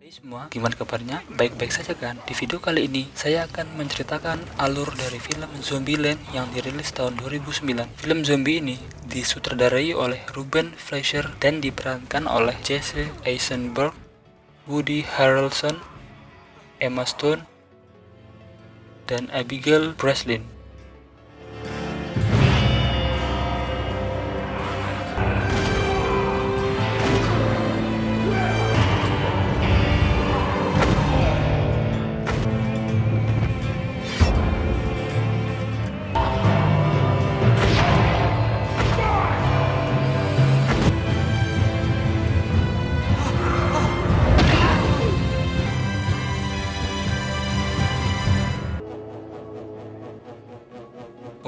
Hai semua, gimana kabarnya? Baik-baik saja kan? Di video kali ini, saya akan menceritakan alur dari film Zombieland yang dirilis tahun 2009. Film zombie ini disutradarai oleh Ruben Fleischer dan diperankan oleh Jesse Eisenberg, Woody Harrelson, Emma Stone, dan Abigail Breslin.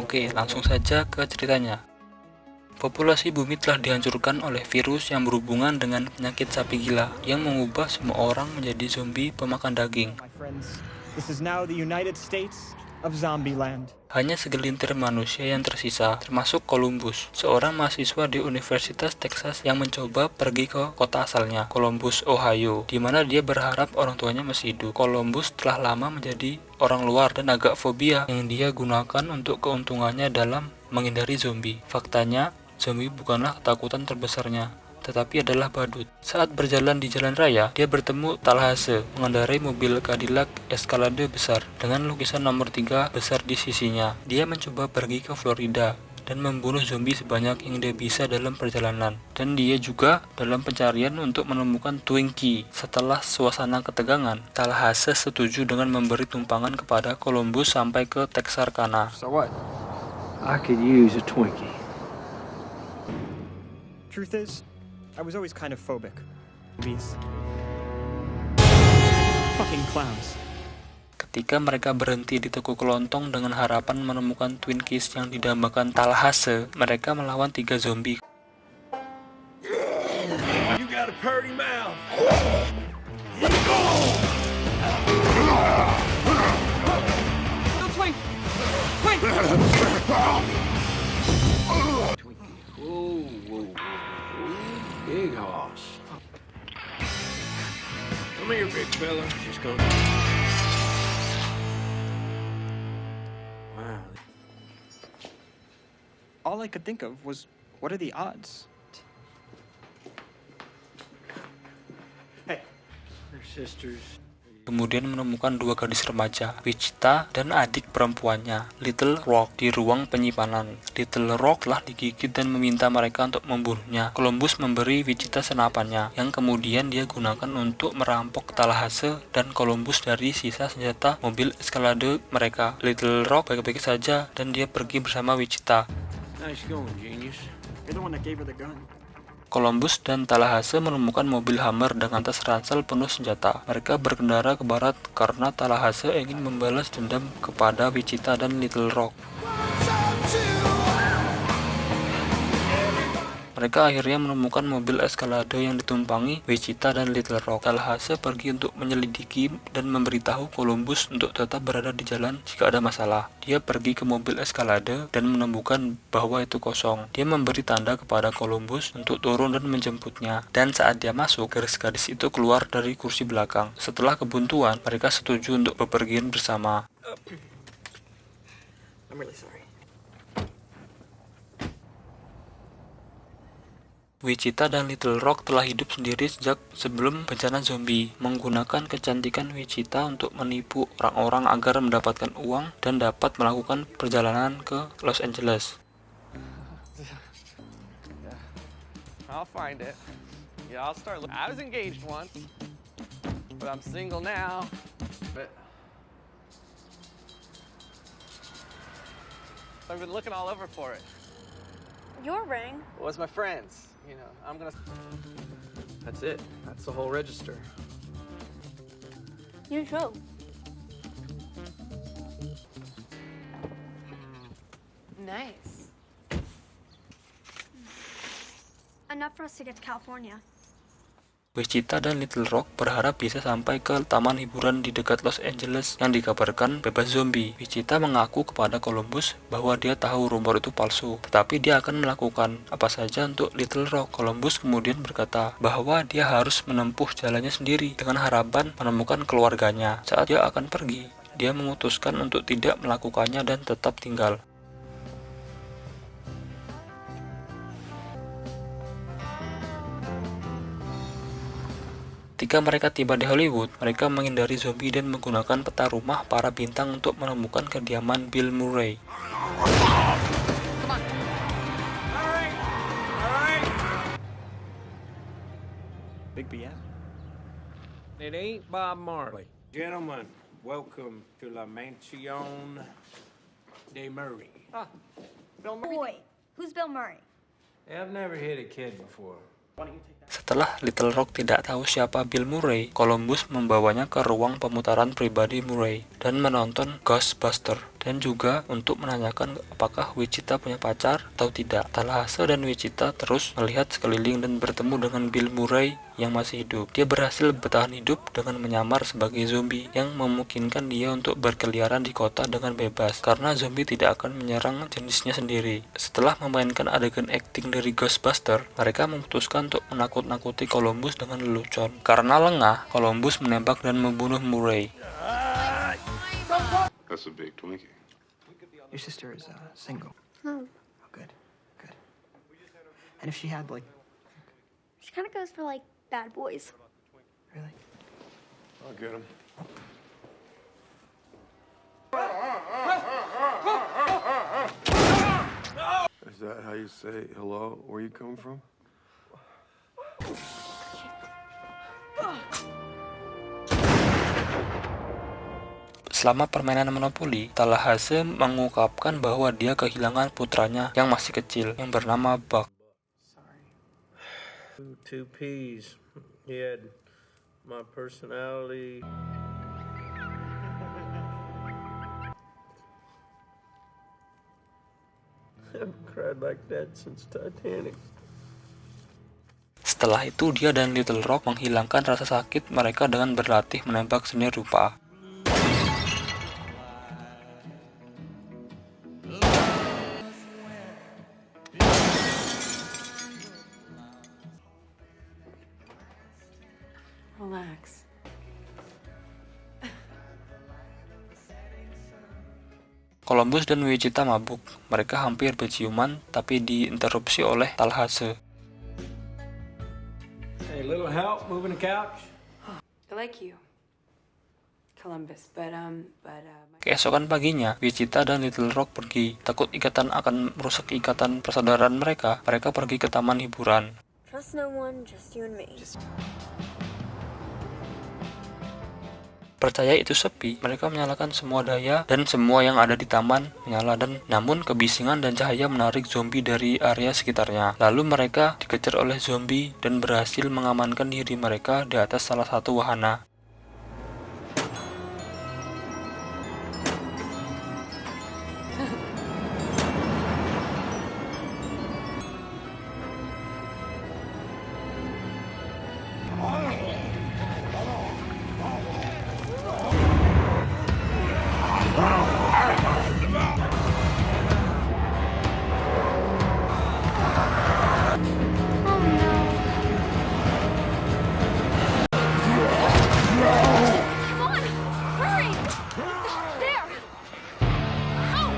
Oke, langsung saja ke ceritanya. Populasi bumi telah dihancurkan oleh virus yang berhubungan dengan penyakit sapi gila yang mengubah semua orang menjadi zombie pemakan daging. My friends, this is now the United States of Zombieland. Hanya segelintir manusia yang tersisa, termasuk Columbus, seorang mahasiswa di Universitas Texas yang mencoba pergi ke kota asalnya, Columbus, Ohio, di mana dia berharap orang tuanya masih hidup. Columbus telah lama menjadi orang luar dan agak fobia yang dia gunakan untuk keuntungannya dalam menghindari zombie. Faktanya, zombie bukanlah ketakutan terbesarnya, tetapi adalah badut. Saat berjalan di jalan raya, dia bertemu Tallahassee mengendarai mobil Cadillac Escalade besar dengan lukisan nomor 3 besar di sisinya. Dia mencoba pergi ke Florida dan membunuh zombie sebanyak yang dia bisa dalam perjalanan. Dan dia juga dalam pencarian untuk menemukan Twinkie. Setelah suasana ketegangan, Tallahassee setuju dengan memberi tumpangan kepada Columbus sampai ke Texarkana. So what? I could use a Twinkie. Truth is, I was always kind of phobic. These fucking clowns. Ketika mereka berhenti di toko kelontong dengan harapan menemukan Twinkies yang didambakan Tallahassee, mereka melawan 3 zombie. You got a purty mouth. Big hoss. Come here, big fella. Just gonna. Wow. All I could think of was, what are the odds? Hey, They're sisters. Kemudian menemukan 2 gadis remaja, Wichita dan adik perempuannya, Little Rock, di ruang penyimpanan. Little Rock telah digigit dan meminta mereka untuk membunuhnya. Columbus memberi Wichita senapannya, yang kemudian dia gunakan untuk merampok Tallahassee dan Columbus dari sisa senjata mobil Escalade mereka. Little Rock baik-baik saja dan dia pergi bersama Wichita. Nice going, genius. You're the one that gave her the gun. Columbus dan Tallahassee menemukan mobil Hummer dengan tas ransel penuh senjata. Mereka berkendara ke barat karena Tallahassee ingin membalas dendam kepada Wichita dan Little Rock. Mereka akhirnya menemukan mobil Escalade yang ditumpangi Wichita dan Little Rock. Tallahassee pergi untuk menyelidiki dan memberitahu Columbus untuk tetap berada di jalan jika ada masalah. Dia pergi ke mobil Escalade dan menemukan bahwa itu kosong. Dia memberi tanda kepada Columbus untuk turun dan menjemputnya. Dan saat dia masuk, gadis-gadis itu keluar dari kursi belakang. Setelah kebuntuan, mereka setuju untuk bepergian bersama. I'm really sorry. Wichita dan Little Rock telah hidup sendiri sejak sebelum bencana zombie, menggunakan kecantikan Wichita untuk menipu orang-orang agar mendapatkan uang dan dapat melakukan perjalanan ke Los Angeles. I'll find it. Yeah, I'll start. I was engaged once, but I'm single now. But I've been looking all over for it. Your ring? It was my friend's. You know, I'm gonna. That's it. That's the whole register. You should. Nice. Enough for us to get to California. Wichita dan Little Rock berharap bisa sampai ke taman hiburan di dekat Los Angeles yang dikabarkan bebas zombie. Wichita mengaku kepada Columbus bahwa dia tahu rumor itu palsu, tetapi dia akan melakukan apa saja untuk Little Rock. Columbus kemudian berkata bahwa dia harus menempuh jalannya sendiri dengan harapan menemukan keluarganya. Saat dia akan pergi, dia memutuskan untuk tidak melakukannya dan tetap tinggal. Ketika mereka tiba di Hollywood, mereka menghindari zombie dan menggunakan peta rumah para bintang untuk menemukan kediaman Bill Murray. Big BM. It ain't Bob Marley. Gentlemen, welcome to La Mansion de Murray. Bill Murray. Boy, who's Bill Murray? I've never hit a kid before. Setelah Little Rock tidak tahu siapa Bill Murray, Columbus membawanya ke ruang pemutaran pribadi Murray dan menonton Ghostbuster, dan juga untuk menanyakan apakah Wichita punya pacar atau tidak. Tallahassee dan Wichita terus melihat sekeliling dan bertemu dengan Bill Murray yang masih hidup. Dia berhasil bertahan hidup dengan menyamar sebagai zombie yang memungkinkan dia untuk berkeliaran di kota dengan bebas karena zombie tidak akan menyerang jenisnya sendiri. Setelah memainkan adegan akting dari Ghostbuster, mereka memutuskan untuk menakut-nakuti Columbus dengan lelucon. Karena lengah, Columbus menembak dan membunuh Murray. That's a big Twinkie. Your sister is single. Oh, Oh, good, good. And if she had, like, she kind of goes for like bad boys. really? I'll get him. Is that how you say hello? Where you come from? Selama permainan Monopoly, Tallahassee mengungkapkan bahwa dia kehilangan putranya yang masih kecil yang bernama Buck. Two P's. He had my personality. I haven't cried like that since Titanic. Setelah itu, dia dan Little Rock menghilangkan rasa sakit mereka dengan berlatih menembak seni rupa. Relax. Columbus dan Wichita mabuk. Mereka hampir berciuman, tapi diinterupsi oleh Tallahassee. Hey, little help moving the couch? I like you, Columbus, but Keesokan paginya, Wichita dan Little Rock pergi. Takut ikatan akan merusak ikatan persaudaraan mereka, mereka pergi ke taman hiburan. Trust no one, just you and me. Percaya itu sepi, mereka menyalakan semua daya dan semua yang ada di taman menyala, dan namun kebisingan dan cahaya menarik zombie dari area sekitarnya. Lalu mereka dikejar oleh zombie dan berhasil mengamankan diri mereka di atas salah satu wahana. Come on, hurry! There! Oh!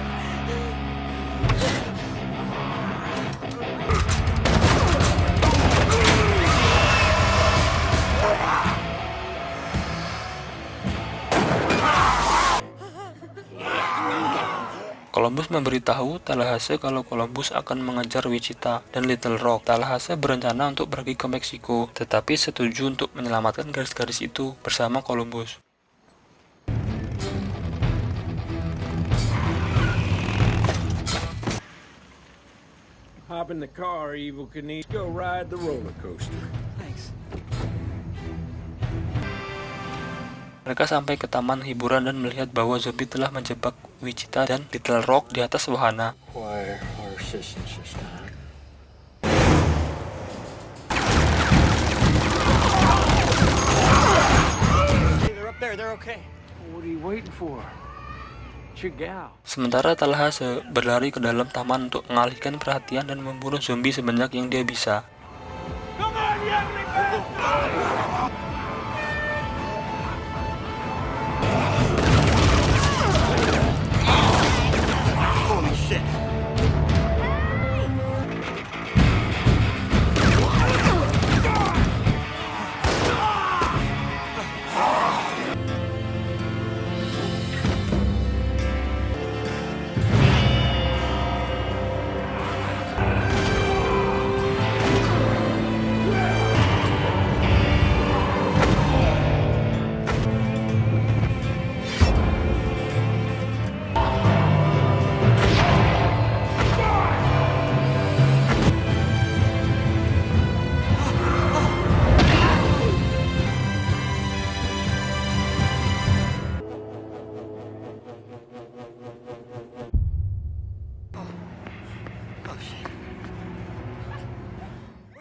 Columbus memberitahu Tallahassee kalau Columbus akan mengejar Wichita dan Little Rock. Tallahassee berencana untuk pergi ke Meksiko, tetapi setuju untuk menyelamatkan garis-garis itu bersama Columbus. Hop in the car, Evil Knieves. Go ride the roller coaster. Thanks. Mereka sampai ke taman hiburan dan melihat bahwa zombie telah menjebak Wichita dan Little Rock di atas wahana. Why our assistance this time? there. They're okay. What are you waiting for? It's your gal. Sementara Tallahassee berlari ke dalam taman untuk mengalihkan perhatian dan membunuh zombie sebanyak yang dia bisa. Holy shit.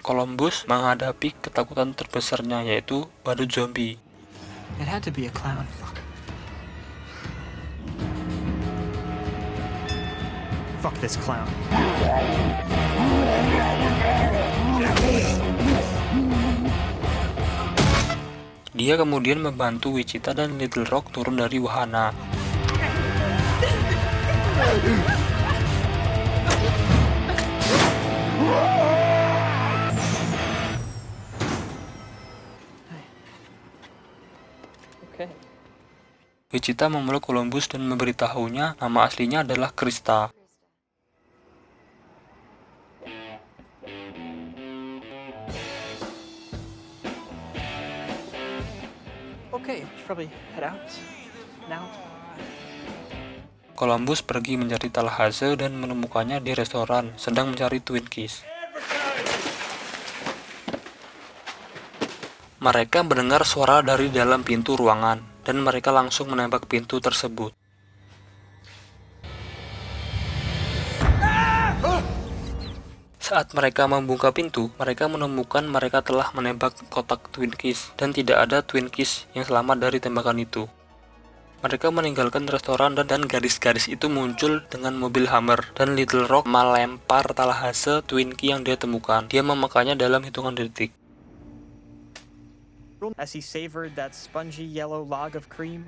Columbus menghadapi ketakutan terbesarnya, yaitu badut zombie. It had to be a clown. Fuck this clown. Dia kemudian membantu Wichita dan Little Rock turun dari wahana. Okay. Wichita memeluk Columbus dan memberitahunya nama aslinya adalah Krista. Okay, should probably head out now. Columbus pergi mencari Tallahassee dan menemukannya di restoran sedang mencari Twinkies. Mereka mendengar suara dari dalam pintu ruangan dan mereka langsung menembak pintu tersebut. Saat mereka membuka pintu, mereka menemukan mereka telah menembak kotak Twinkies dan tidak ada Twinkies yang selamat dari tembakan itu. Mereka meninggalkan restoran dan gadis-gadis itu muncul dengan mobil Hummer dan Little Rock melempar Tallahassee Twinkie yang dia temukan. Dia memakannya dalam hitungan detik. As he savored that spongy yellow log of cream,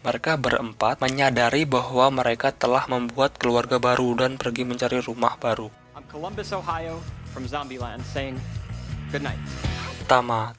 Mereka berempat menyadari bahwa mereka telah membuat keluarga baru dan pergi mencari rumah baru. I'm Columbus, Ohio, from Zombieland, saying good night. Tamat.